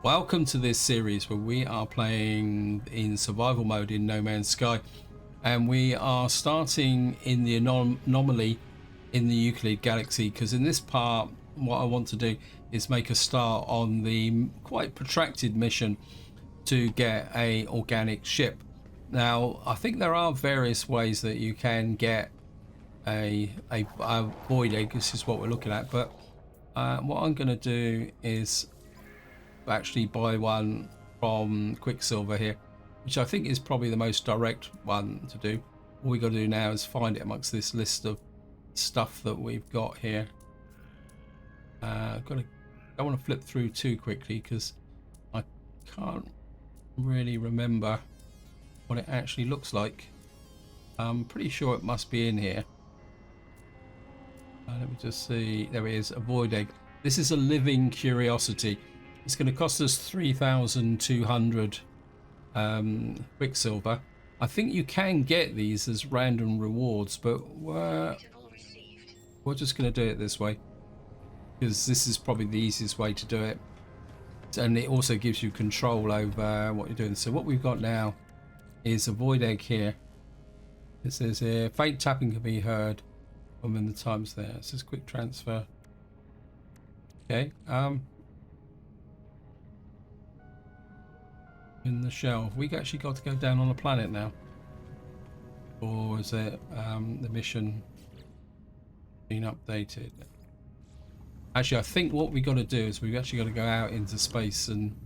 Welcome to this series where we are playing in survival mode in No Man's Sky, and we are starting in the anomaly in the Euclid Galaxy, because in this part what I want to do is make a start on the quite protracted mission to get a organic ship. Now I think there are various ways that you can get a void egg. This is what we're looking at, but what I'm going to do is actually buy one from Quicksilver here, which I think is probably the most direct one to do. All we got to do now is find it amongst this list of stuff that we've got here. Don't want to flip through too quickly because I can't really remember what it actually looks like. I'm pretty sure it must be in here. Let me just see. There it is, a void egg. This is a living curiosity. It's going to cost us 3,200 Quicksilver. I think you can get these as random rewards, but we're just going to do it this way because this is probably the easiest way to do it, and it also gives you control over what you're doing. So what we've got now is a void egg here. It says here, faint tapping can be heard when the time's there. It says quick transfer. Okay. In the shelf, we actually got to go down on the planet now, or is it the mission being updated? Actually, I think what we got to do is we've actually got to go out into space and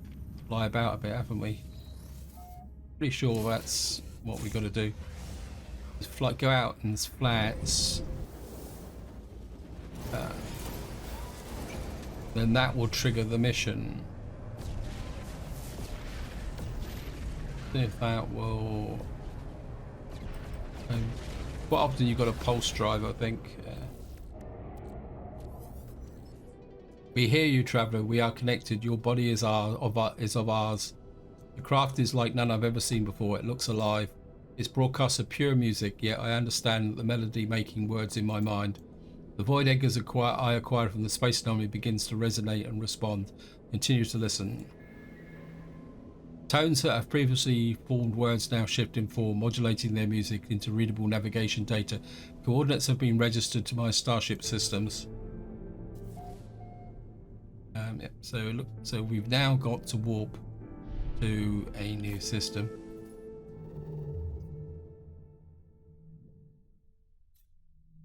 fly about a bit, haven't we? Pretty sure that's what we got to do. Just fly, go out in flats. Then that will trigger the mission. See if that will. Quite often you've got a pulse drive, I think. We hear you, traveler. We are connected. Your body is of ours. The craft is like none I've ever seen before. It looks alive. Its broadcasts are pure music, yet I understand the melody making words in my mind. The void egg I acquired from the space anomaly begins to resonate and respond. Continue to listen. Tones that have previously formed words now shift in form, modulating their music into readable navigation data. Coordinates have been registered to my starship systems. Yep, so we've now got to warp to a new system.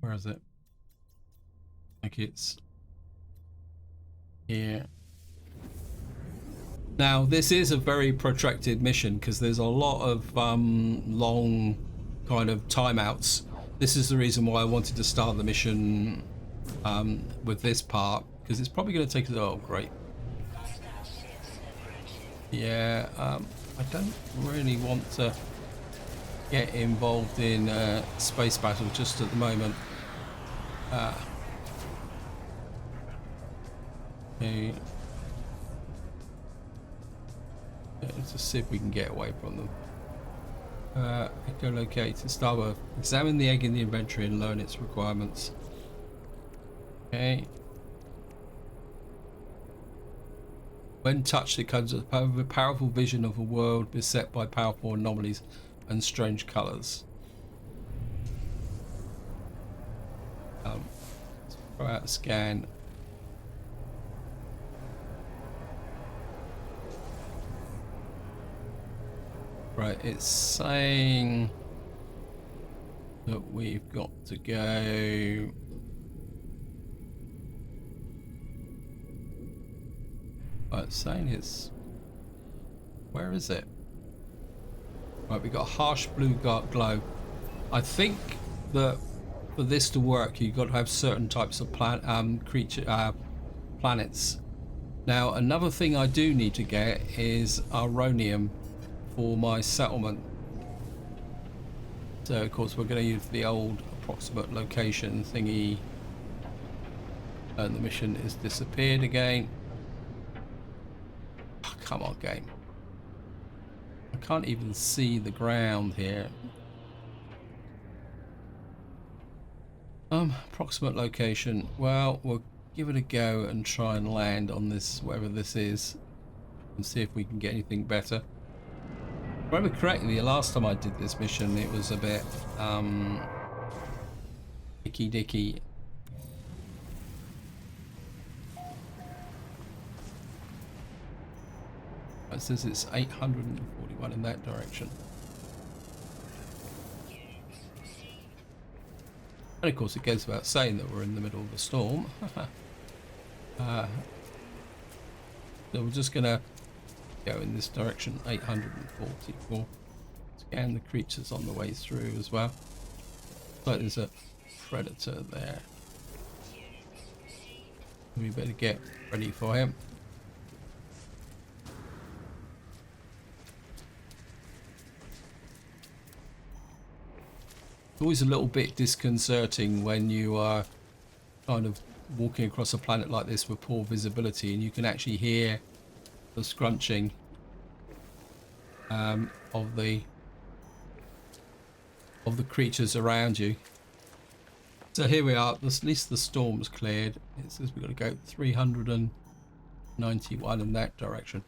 Where is it? Like it's here. Now this is a very protracted mission because there's a lot of long kind of timeouts. This is the reason why I wanted to start the mission with this part, because it's probably going to take us. Oh great. Yeah, I don't really want to get involved in space battle just at the moment. Okay. Let's just see if we can get away from them. Echolocate and starboard. Examine the egg in the inventory and learn its requirements. Okay. When touched, it comes with a powerful vision of a world beset by powerful anomalies and strange colours. Let's throw out a scan. Right, it's saying that we've got to go. Right, it's saying it's. Where is it? Right, we've got a harsh blue glow. I think that for this to work, you've got to have certain types of planets. Now, another thing I do need to get is Aronium for my settlement. So of course we're going to use the old approximate location thingy, and the mission has disappeared again. Oh, come on game, I can't even see the ground here. Approximate location. Well, we'll give it a go and try and land on this, wherever this is. and see if we can get anything better. If I remember correctly, the last time I did this mission, it was a bit icky dicky. It says it's 841 in that direction. And of course it goes without saying that we're in the middle of a storm. So we're just gonna go in this direction, 844. Scan the creatures on the way through as well. But there's a predator there. We better get ready for him. Always a little bit disconcerting when you are kind of walking across a planet like this with poor visibility and you can actually hear the scrunching of the creatures around you. So here we are. At least the storm's cleared. It says we've got to go 391 in that direction.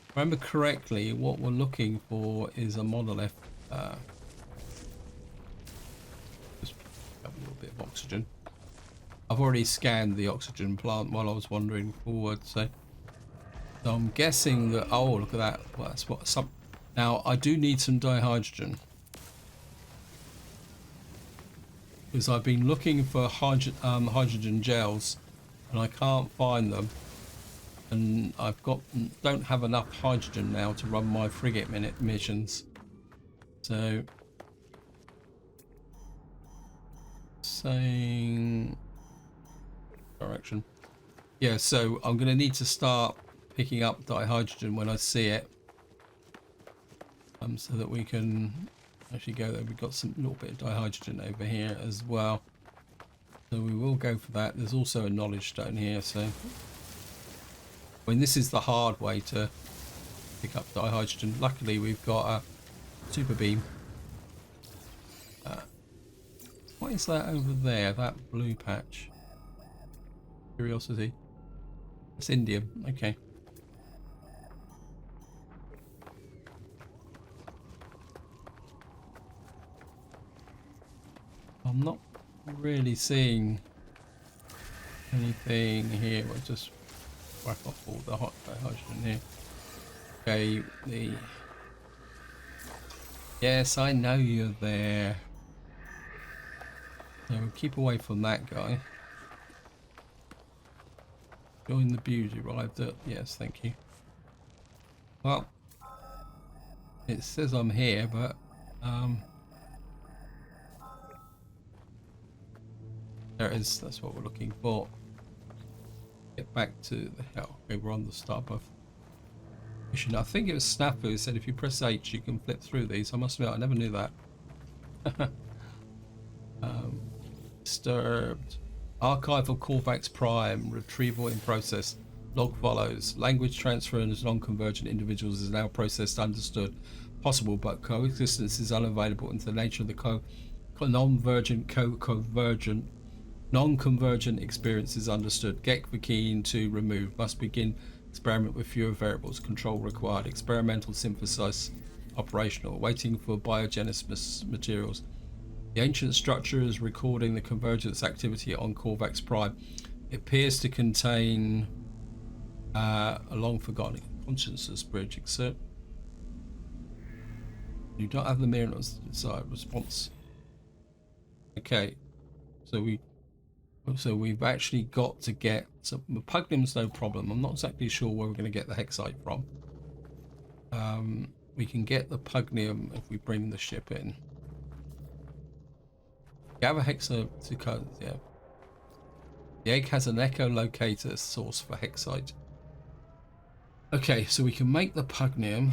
If I remember correctly, what we're looking for is a monolith. Just have a little bit of oxygen. I've already scanned the oxygen plant while I was wandering forward, so I'm guessing that. Oh, look at that! Well, that's what some. Now I do need some dihydrogen because I've been looking for hydrogen gels and I can't find them, and don't have enough hydrogen now to run my frigate missions. So saying direction, yeah. So I'm going to need to start picking up dihydrogen when I see it, so that we can actually go there. We've got some little bit of dihydrogen over here as well, so we will go for that. There's also a knowledge stone here, so I mean this is the hard way to pick up dihydrogen. Luckily we've got a super beam. What is that over there, that blue patch? Curiosity. It's indium. Okay. I'm not really seeing anything here. We'll just whack off all the hot hydrogen here. Okay, yes, I know you're there. So we'll keep away from that guy. Join the beauty arrived at. Yes, thank you. Well, it says I'm here, but there it is. That's what we're looking for. Get back to the hell. Okay, we're on the starbuff mission. I think it was Snafu who said if you press H, you can flip through these. I must admit, I never knew that. Disturbed. Archive of Corvax Prime. Retrieval in process. Log follows. Language transfer and non-convergent individuals is now processed, understood. Possible, but coexistence is unavailable into the nature of the non-convergent experience is understood. Get the key to remove. Must begin experiment with fewer variables. Control required. Experimental synthesis operational. Waiting for biogenesis materials. The ancient structure is recording the convergence activity on Corvax Prime. It appears to contain a long forgotten consciousness bridge, except you don't have the mirror desired response. Okay, so we've actually got to get some Pugnim's no problem. I'm not exactly sure where we're going to get the Hexite from. We can get the Pugnium if we bring the ship in. Gather Hexite, yeah. The egg has an echolocator source for Hexite. Okay, so we can make the Pugnium.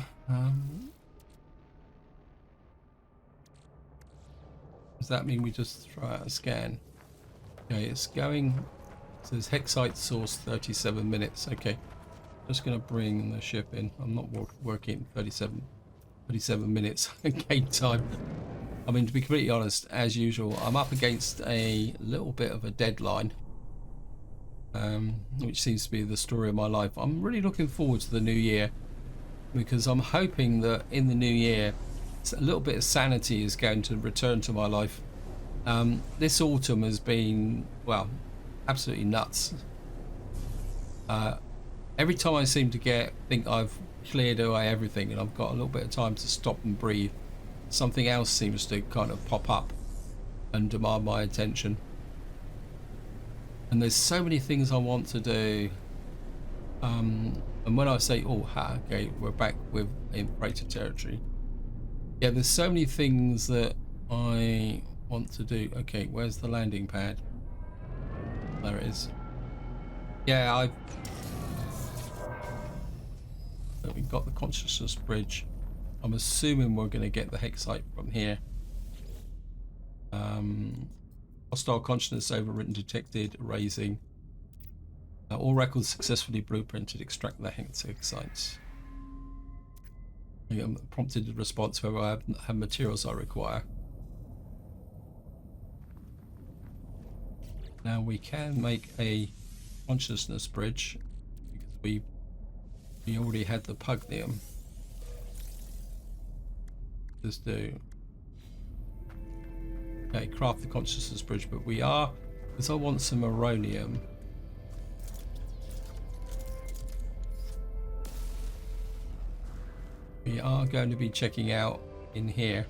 Does that mean we just throw out a scan? Okay, it's going. It says Hexite source 37 minutes. Okay, just going to bring the ship in. I'm not working 37 minutes game time. I mean, to be completely honest, as usual, I'm up against a little bit of a deadline, which seems to be the story of my life. I'm really looking forward to the new year. because I'm hoping that in the new year a little bit of sanity is going to return to my life. This autumn has been, well, absolutely nuts. Every time I seem to think I've cleared away everything and I've got a little bit of time to stop and breathe, something else seems to kind of pop up and demand my attention. And there's so many things I want to do. And when I say, oh, okay, we're back with infrated territory. Yeah, there's so many things that I want to do. Okay, where's the landing pad? There it is. Yeah, we've got the consciousness bridge. I'm assuming we're going to get the hexite from here. Hostile consciousness overwritten detected, erasing. All records successfully blueprinted, extract the hexites. Prompted a response whether I have materials I require. Now we can make a consciousness bridge because we already had the pugnium. Let's do. Okay, craft the consciousness bridge, but we are, because I want some uranium. We are going to be checking out in here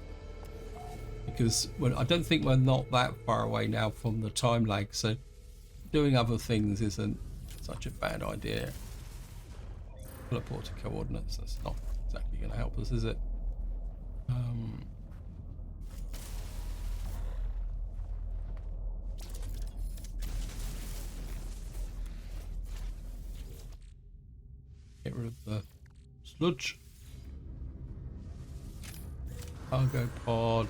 because I don't think we're not that far away now from the time lag, so doing other things isn't such a bad idea. Teleport to coordinates, that's not exactly going to help us, is it? Get rid of the sludge. Cargo pod.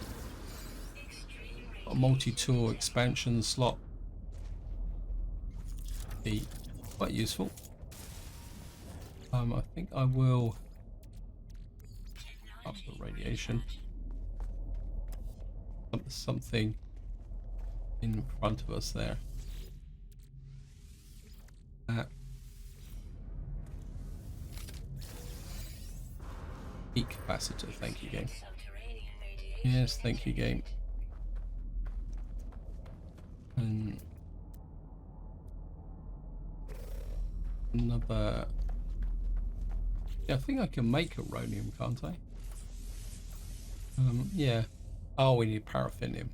A multi-tool expansion slot. Be quite useful. I think I will up the radiation. Something in front of us there. Peak capacitor, thank you, game. Yes, thank you, game. And another. Yeah, I think I can make uranium, can't I? Yeah. Oh, we need paraffinium.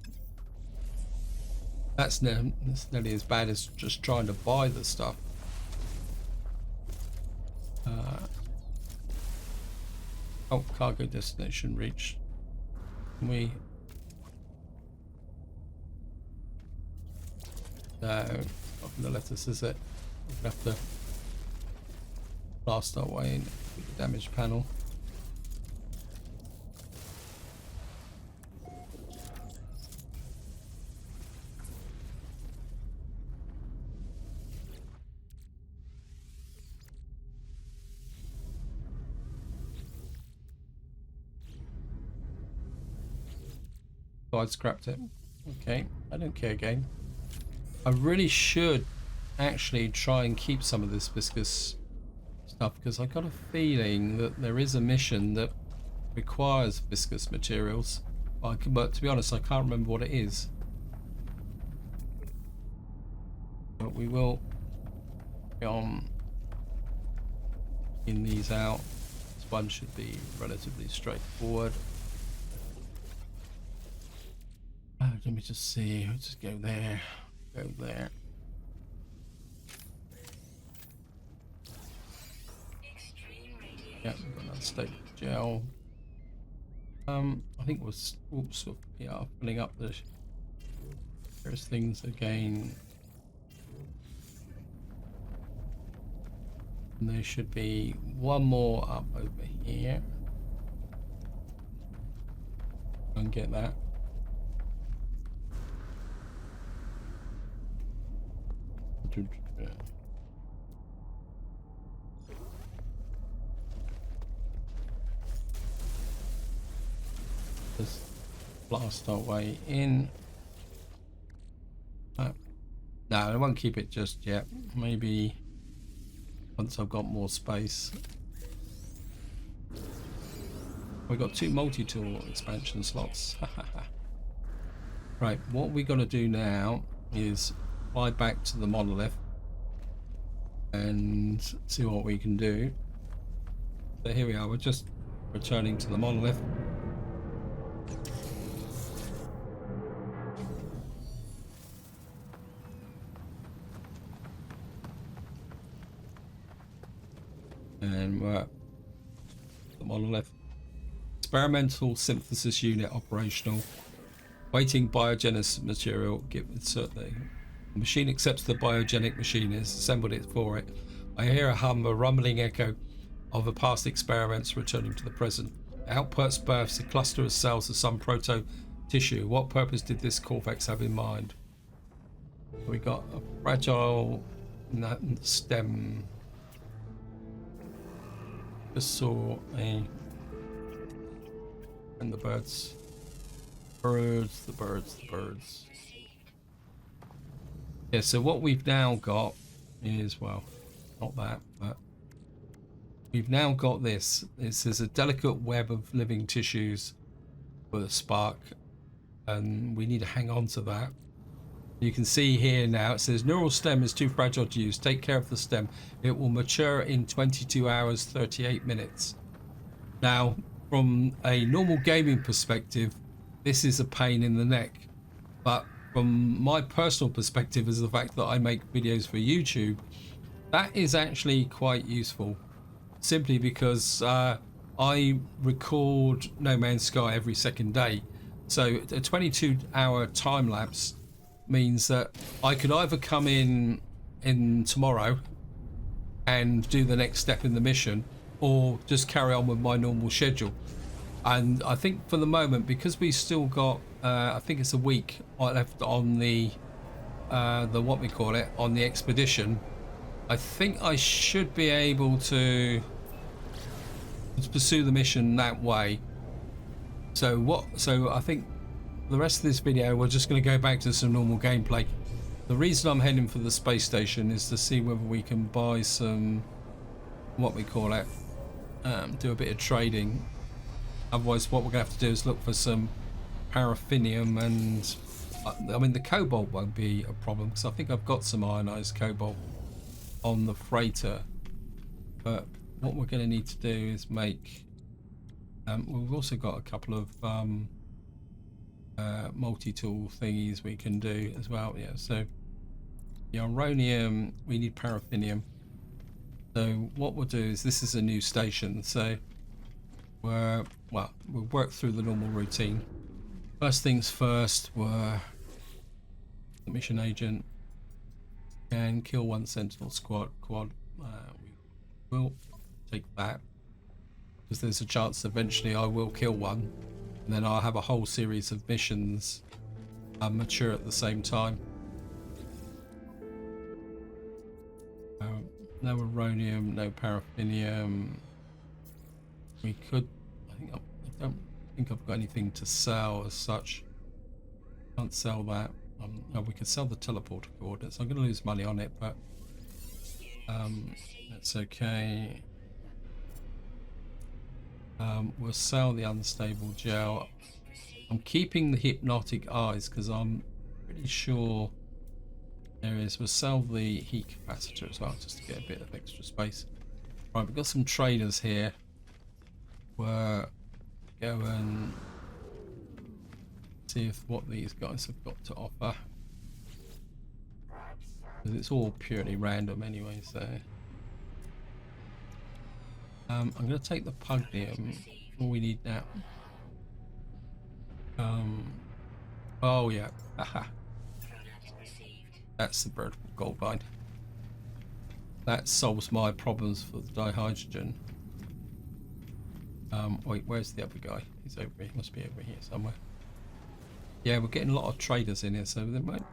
That's nearly as bad as just trying to buy the stuff. Oh, cargo destination reached. Can we? No, not going to let us, is it? We'll have to blast our way in with the damage panel. Oh, I'd scrapped it. Okay, I don't care, game. I really should actually try and keep some of this viscous stuff because I got a feeling that there is a mission that requires viscous materials. But to be honest, I can't remember what it is. But we will get on in these out. This one should be relatively straightforward. Let me just see. Let's just go there. Go there. Yeah, we've got another state gel. I think we're sort of, yeah, filling up the various things again. And there should be one more up over here. And get that. Just blast our way in. No, I won't keep it just yet. Maybe once I've got more space. We've got 2 multi-tool expansion slots. Right, what we got to do now is fly back to the monolith and see what we can do. So here we are, we're just returning to the monolith. And we're at the monolith. Experimental synthesis unit operational. Waiting biogenesis material. Insert the machine accepts the biogenic machine has assembled it for it. I hear a hum, a rumbling echo of the past experiments returning to the present. Outputs births a cluster of cells of some proto tissue. What purpose did this cortex have in mind? We got a fragile stem. Just saw a and the birds. The birds. Yeah, so what we've now got is, well, not that, but we've now got this. This is a delicate web of living tissues with a spark, and we need to hang on to that. You can see here now it says neural stem is too fragile to use. Take care of the stem. It will mature in 22 hours, 38 minutes. Now, from a normal gaming perspective, this is a pain in the neck. But from my personal perspective, as the fact that I make videos for YouTube, that is actually quite useful. Simply because I record No Man's Sky every second day. So a 22-hour time lapse means that I could either come in tomorrow and do the next step in the mission, or just carry on with my normal schedule. And I think for the moment, because we still got I think it's a week left on the what we call it, on the expedition, I think I should be able to pursue the mission that way. So I think the rest of this video we're just going to go back to some normal gameplay. The reason I'm heading for the space station is to see whether we can buy some, what we call it, do a bit of trading. Otherwise what we're going to have to do is look for some paraffinium, and I mean the cobalt won't be a problem because I think I've got some ionized cobalt on the freighter. But what we're going to need to do is make we've also got a couple of multi-tool thingies we can do as well. Yeah, so the uranium, we need paraffinium. So what we'll do is, this is a new station, so we'll work through the normal routine. First things first, were the mission agent can kill one sentinel squad. We will take that, because there's a chance eventually I will kill one, and then I'll have a whole series of missions mature at the same time. No uranium, no paraffinium. We could, I don't think I've got anything to sell as such. Can't sell that. No, we could sell the teleporter coordinates. I'm going to lose money on it, but that's okay. We'll sell the unstable gel. I'm keeping the hypnotic eyes because I'm pretty sure there is. We'll sell the heat capacitor as well, just to get a bit of extra space. Right, we've got some traders here. We're going to see if what these guys have got to offer, because it's all purely random anyway. So I'm going to take the pugnium. All we need now. Oh yeah, haha. That's the bird gold mine. That solves my problems for the dihydrogen. Wait, where's the other guy? He's over here. He must be over here somewhere. Yeah, we're getting a lot of traders in here, so they might.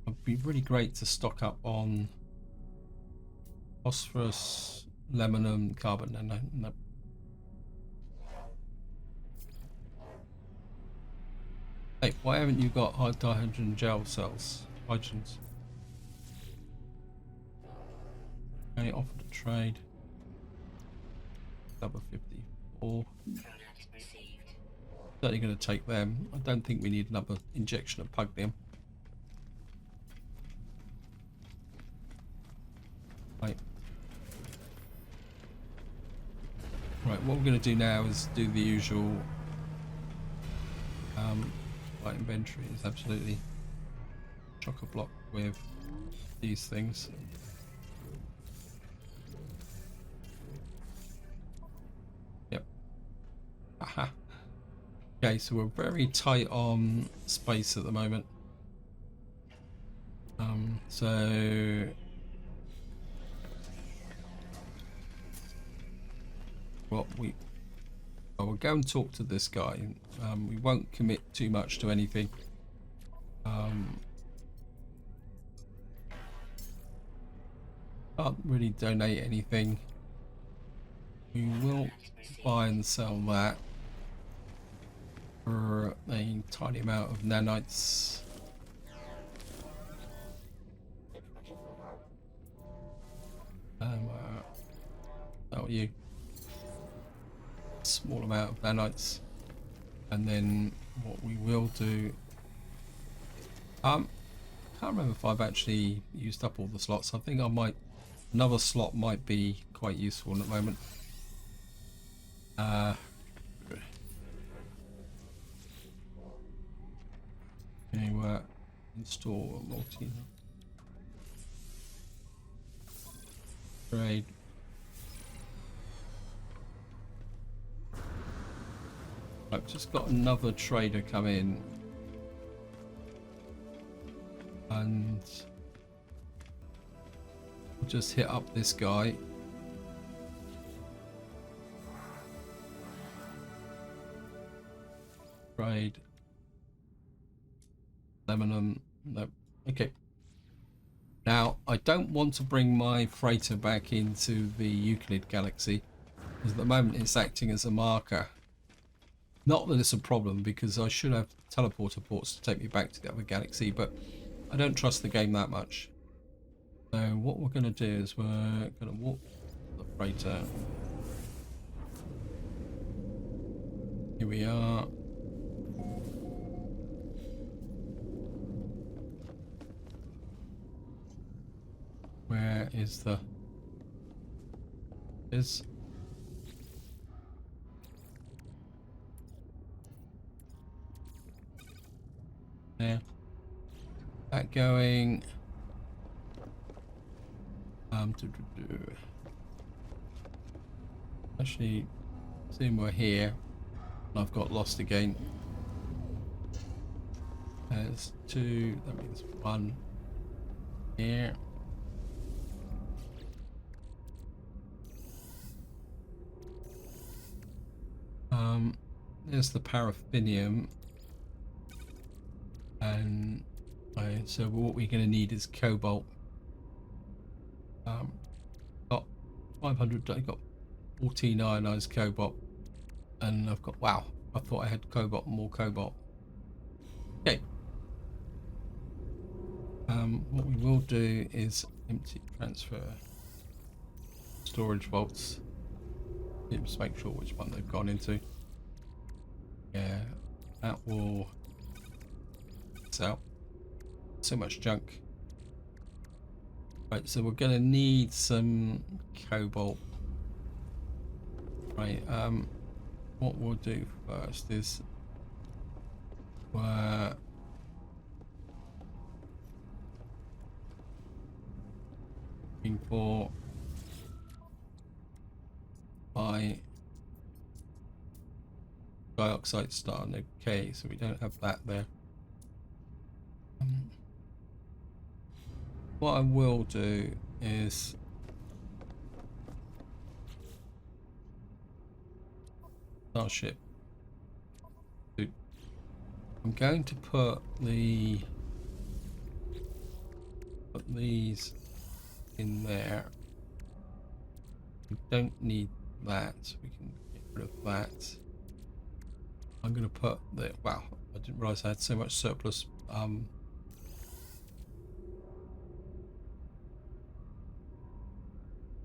It'd be really great to stock up on phosphorus, aluminum, carbon. No. Hey, why haven't you got dihydrogen gel cells? Hydrogens. Only offered a trade. Number 54. Certainly going to take them. I don't think we need another injection of pugnium. Right. Right, what we're going to do now is do the usual. Right, inventory is absolutely chock-a-block with these things. Yep. Aha. Okay, so we're very tight on space at the moment. So what we'll go and talk to this guy. We won't commit too much to anything. Can't really donate anything. We will buy and sell that for a tiny amount of nanites. Oh, you. Small amount of nanites. And then what we will do, can't remember if I've actually used up all the slots. I think I might, another slot might be quite useful at the moment. Anyway, install a multi trade. I've just got another trader come in, and we'll just hit up this guy. Trade. Lebanon. No. Okay. Now, I don't want to bring my freighter back into the Euclid galaxy, because at the moment it's acting as a marker. Not that it's a problem, because I should have teleporter ports to take me back to the other galaxy, but I don't trust the game that much. So what we're going to do is we're going to walk the freighter. Here we are. Where is the... is... there. That going... Actually, assume we're here. I've got lost again. There's 2, that means 1 here. There's the paraffinium, and so what we're going to need is cobalt. Got 500. I got 14 ionized cobalt, and I've got, wow, I thought I had cobalt, more cobalt. Okay. What we will do is empty transfer storage vaults. Just make sure which one they've gone into. Yeah, that will sell. So much junk. Right, so we're going to need some cobalt. Right, what we'll do first is we're looking for by dioxide star. Okay, so we don't have that there. What I will do is starship. I'm going to put these in there. We don't need that. We can get rid of that. I'm going to put the, wow, I didn't realize I had so much surplus.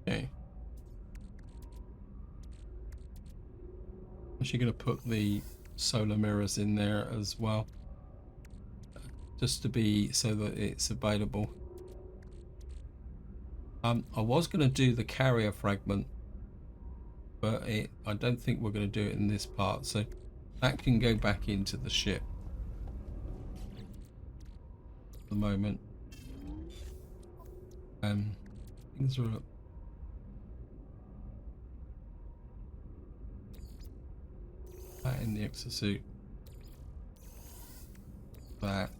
Okay. Actually going to put the solar mirrors in there as well, just to be so that it's available. I was going to do the carrier fragment, but I don't think we're going to do it in this part, so that can go back into the ship at the moment. Things are up. That in the exosuit. That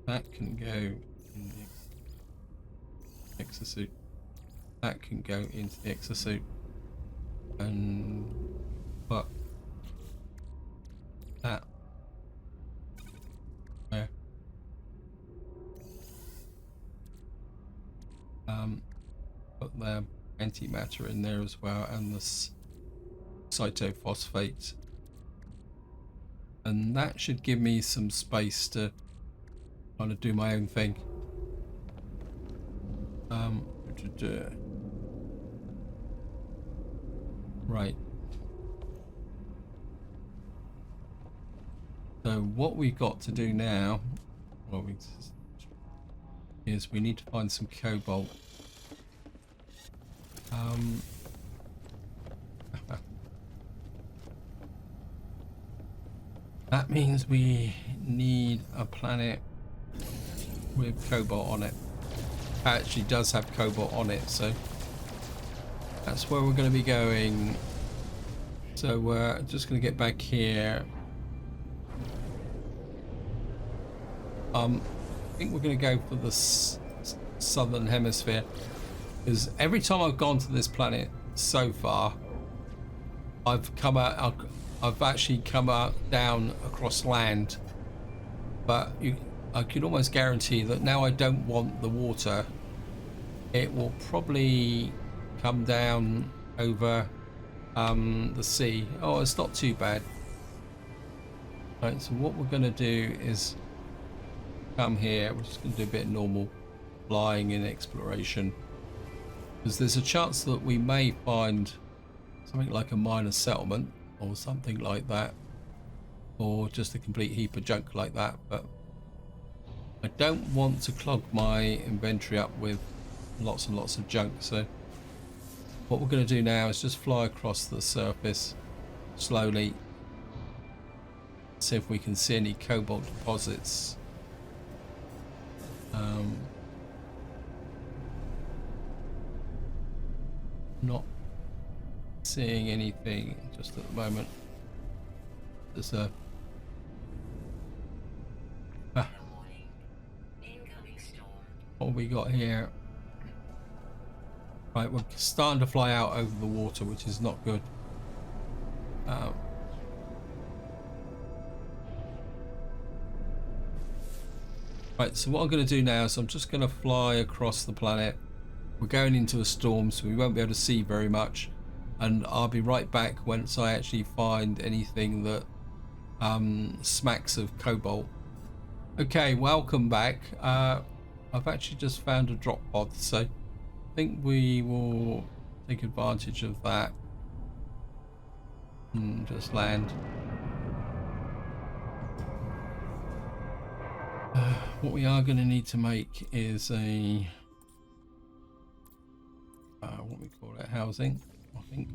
that can go in the exosuit. That can go into the exosuit, and but that there. Put the antimatter in there as well, and the cytophosphate, and that should give me some space to kind of do my own thing. Right. So what we've got to do now, is we need to find some cobalt. That means we need a planet with cobalt on it. It actually does have cobalt on it, so that's where we're going to be going. So we're just going to get back here. I think we're going to go for the southern hemisphere, because every time I've gone to this planet so far, I've actually come out down across land, but I could almost guarantee that now I don't want the water. It will probably come down over the sea. Oh, it's not too bad. Right, so what we're going to do is come here. We're just going to do a bit of normal flying and exploration, because there's a chance that we may find something like a minor settlement or something like that, or just a complete heap of junk like that, but I don't want to clog my inventory up with lots and lots of junk. So what we're going to do now is just fly across the surface slowly, see if we can see any cobalt deposits. Not seeing anything just at the moment. There's a what have we got here? Right, we're starting to fly out over the water, which is not good. Right, so what I'm going to do now is I'm just going to fly across the planet. We're going into a storm, so we won't be able to see very much, and I'll be right back once I actually find anything that smacks of cobalt. Okay, welcome back. I've actually just found a drop pod, so I think we will take advantage of that and just land. What we are going to need to make is a what we call it, housing, I think,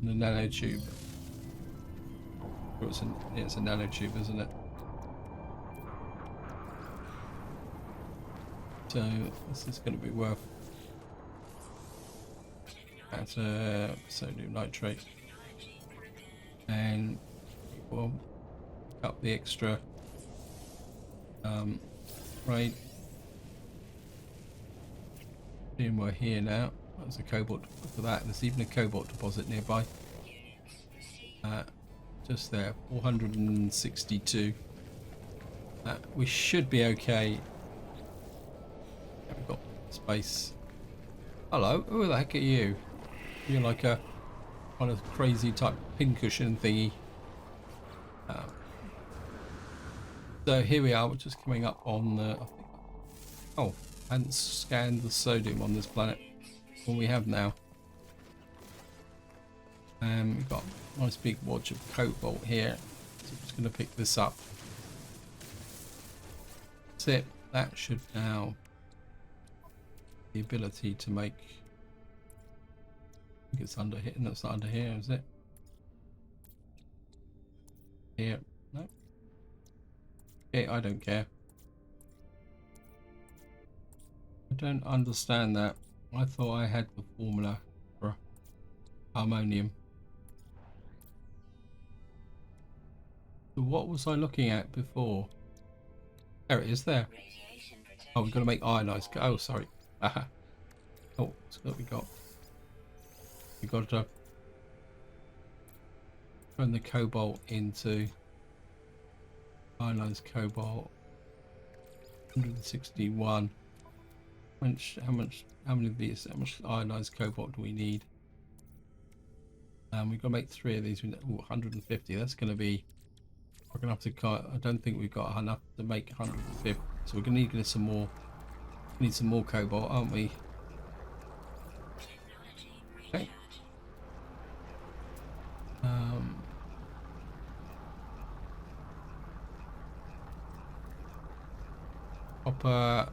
and a nanotube. It's a nanotube, isn't it? So this is going to be worth sodium nitrate, and we'll pick up the extra right. And we're here now. There's a cobalt for that. There's even a cobalt deposit nearby. Just there, 462. We should be okay. We've got space. Hello, who the heck are you? You're like a kind of crazy type pincushion thingy. So here we are. We're just coming up on the. Oh, I hadn't scanned the sodium on this planet. What we have now. And we've got a nice big wad of cobalt here. So I'm just going to pick this up. That's it. That should now the ability to make. I think it's under here. No, it's not under here, is it? Here. No. Okay, I don't care. I don't understand that. I thought I had the formula for harmonium. So what was I looking at before? There it is there. Oh, we've got to make ionized. Oh, sorry. Oh, that's what we got. We got to turn the cobalt into ionized cobalt. 161. How many of these? How much ionized cobalt do we need? We've got to make 3 of these. Ooh, 150. That's going to be. We're going to have to. I don't think we've got enough to make 150. So we're going to need some more. Need some more cobalt, aren't we? Okay. Copper.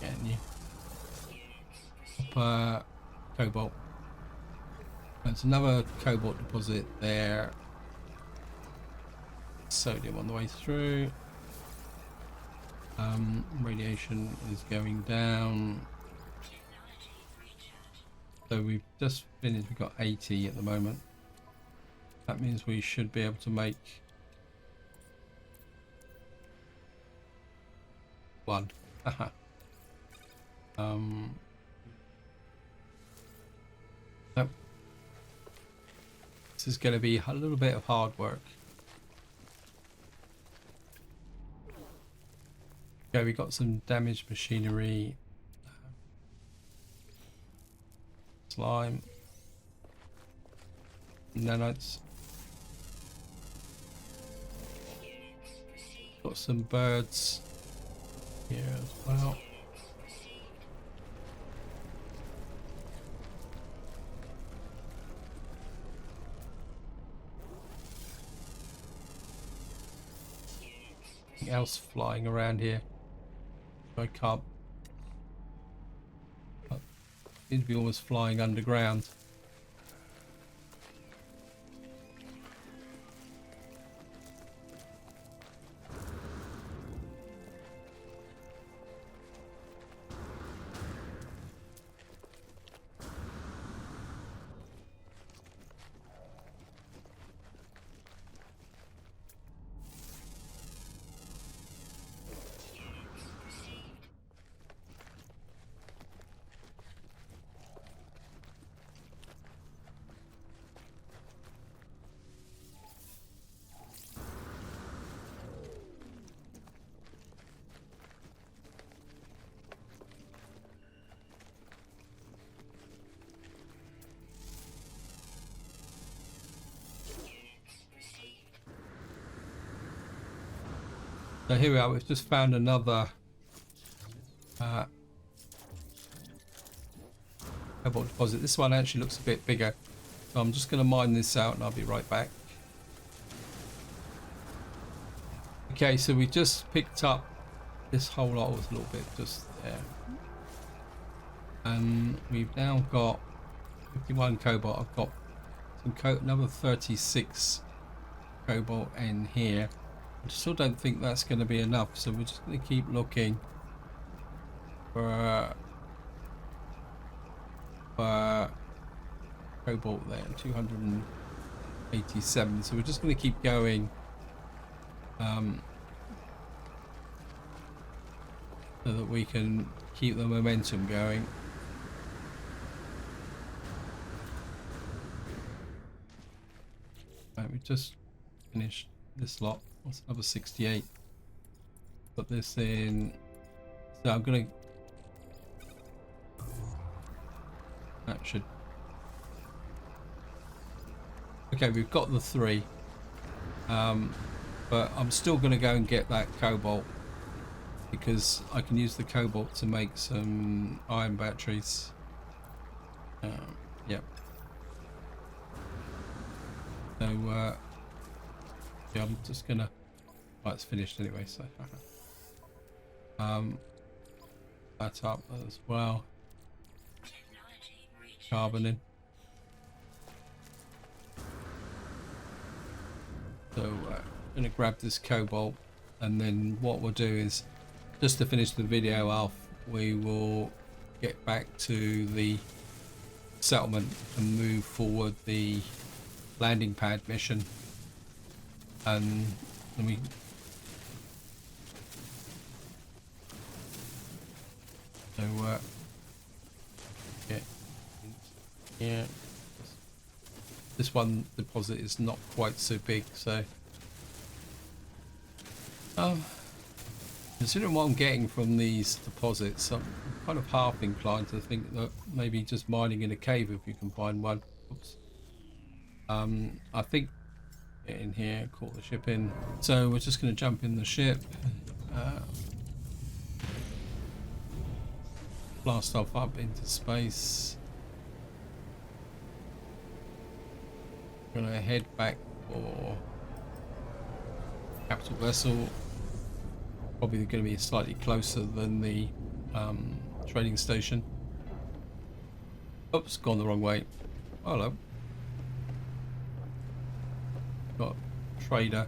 Getting you. Copper, cobalt. There's another cobalt deposit there. Sodium on the way through. Radiation is going down. So we've just finished. We've got 80 at the moment. That means we should be able to make 1. Nope. This is going to be a little bit of hard work. Okay, we got some damaged machinery. Slime. Nanites. Got some birds here as well. Anything else flying around here? I can't. Seems to be almost flying underground. So here we are, we've just found another cobalt deposit. This one actually looks a bit bigger. So I'm just going to mine this out and I'll be right back. Okay, so we just picked up this whole lot. Was a little bit just there. And we've now got 51 cobalt. I've got some another 36 cobalt in here. I still don't think that's going to be enough, so we're just going to keep looking for cobalt there. 287. So we're just going to keep going, so that we can keep the momentum going. Right, we just finished this lot. That's another 68. Put this in. So I'm gonna. That should. Okay, we've got the 3. But I'm still gonna go and get that cobalt. because I can use the cobalt to make some iron batteries. Yep. So yeah, I'm just gonna. Well, it's finished anyway, so that up as well. Carbon in. So I'm gonna grab this cobalt, and then what we'll do is, just to finish the video off, we will get back to the settlement and move forward the landing pad mission, and then we yeah, this one deposit is not quite so big, so considering what I'm getting from these deposits, I'm kind of half inclined to think that maybe just mining in a cave if you can find one. Oops. I think get in here, call the ship in. So we're just going to jump in the ship, blast off up into space. We're going to head back for capital vessel. Probably going to be slightly closer than the trading station. Oops, gone the wrong way. Hello. Got a trader.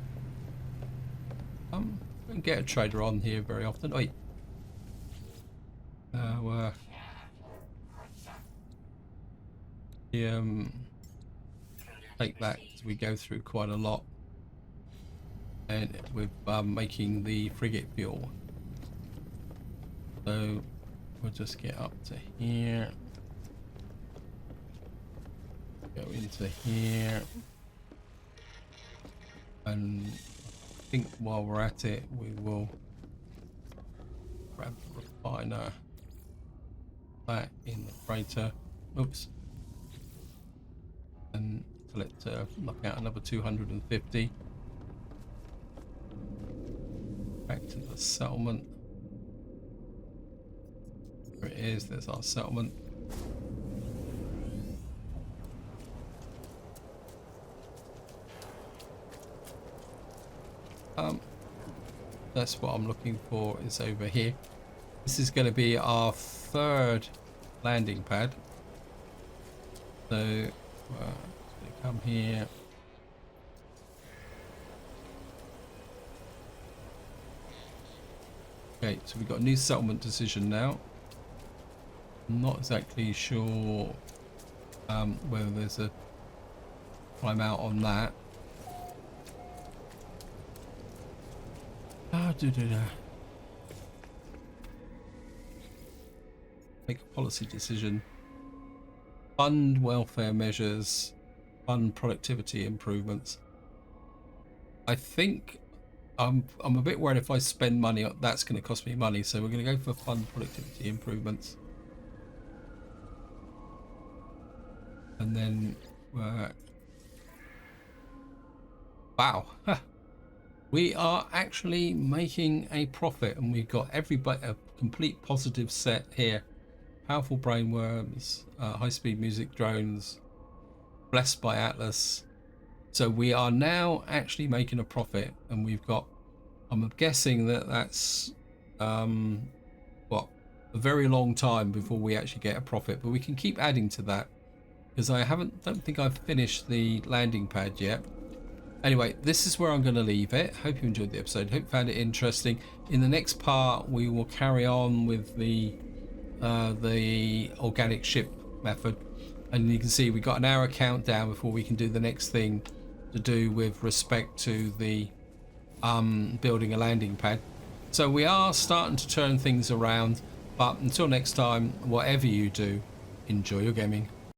Don't get a trader on here very often. Wait. Take that as we go through quite a lot, and with making the frigate fuel. So we'll just get up to here, go into here, and I think while we're at it, we will grab the refiner, that in the freighter. Oops. And let's knock out another 250. Back to the settlement. There it is, there's our settlement. That's what I'm looking for, is over here. This is going to be our third landing pad. So it's going to come here. Okay, so we've got a new settlement decision now. I'm not exactly sure whether there's a time out on that. Make a policy decision. Fund welfare measures. Fund productivity improvements. I think I'm a bit worried if I spend money, that's going to cost me money. So we're going to go for fund productivity improvements. And then, wow. We are actually making a profit, and we've got everybody a complete positive set here. Powerful brainworms, high-speed music drones, blessed by Atlas. So we are now actually making a profit, and we've got, I'm guessing that that's what, a very long time before we actually get a profit, but we can keep adding to that, because I don't think I've finished the landing pad yet. Anyway, this is where I'm going to leave it. Hope you enjoyed the episode. Hope you found it interesting. In the next part, we will carry on with the organic ship method. And you can see we got an hour countdown before we can do the next thing to do with respect to the building a landing pad. So we are starting to turn things around. But until next time, whatever you do, enjoy your gaming.